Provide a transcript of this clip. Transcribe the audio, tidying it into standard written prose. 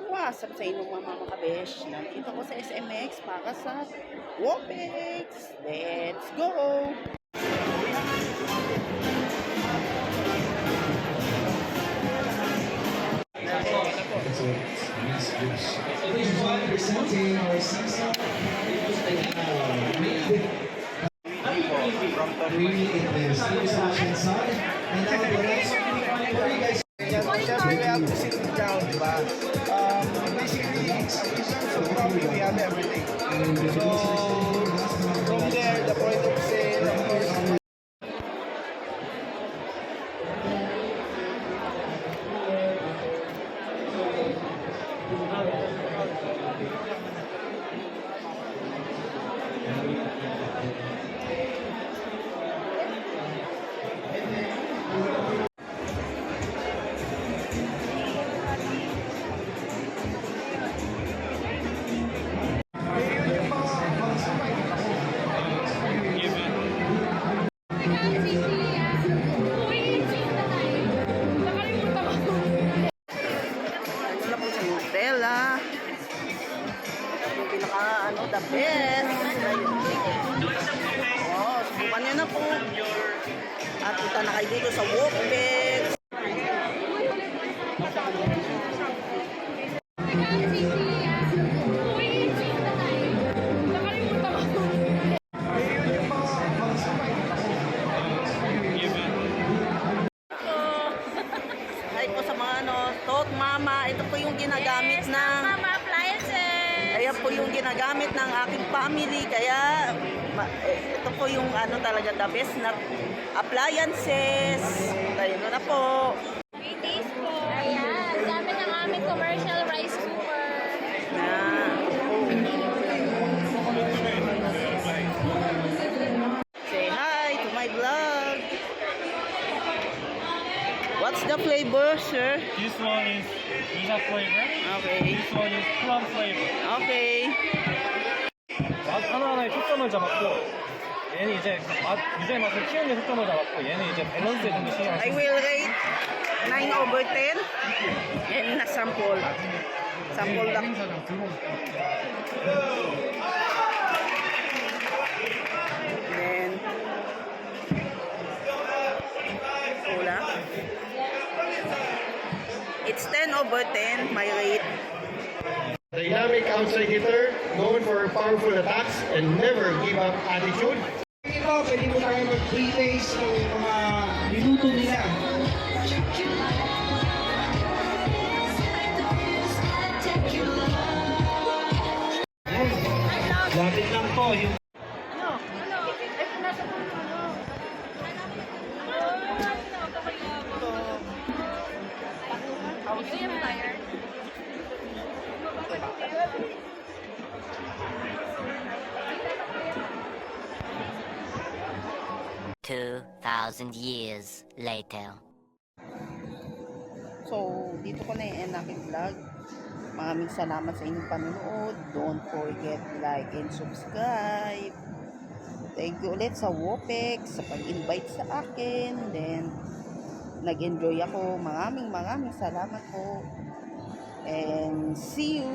What's up sa inyong mga kabesh? Nandito ko sa SMX para sa Wopex. Let's go! Presenting our season really in the stage side. And now the next what you guys Just we have to sit down, diba? Basically, so probably we have everything. So, from there, the point of sale, of course, Wala po sa Nutella. Yung pinaka, the best. Oh, subukan nyo na po. At punta na kayo dito sa Wopex. Ay po sa mga Tot Mama, ito po yung ginagamit ng Mama appliances. Ayan po yung ginagamit ng aking family. Kaya ito po yung talaga the best na appliances. Tayo na po. Greetings po. Ayan, gamit ang aming commercial rice cooker. Yan. Say hi to my vlog. What's the flavor, sir? This one is pizza flavor. Okay. This one is plum flavor. Okay. 하나하나의 초점을 잡았고 얘는 이제 유자의 맛을 키우는 데 초점을 잡았고 얘는 이제 밸런스에 좀 더 신경을 I will rate 9/10. And na sample. Sample lang. Then, wala. It's 10/10, my rate. Dynamic outside hitter, known for powerful attacks and never give up attitude. ito, pwede mo tayo mag-pre-taste ng mga minuto nila. Lapit lang po yung Ito yung tire. 2,000 years later. So, dito ko na i-end aking vlog. Maraming salamat sa inyong panonood. Don't forget like and subscribe. Thank you ulit sa Wopex sa pag-invite sa akin. Then, nag-enjoy ako. Maraming salamat po. And see you.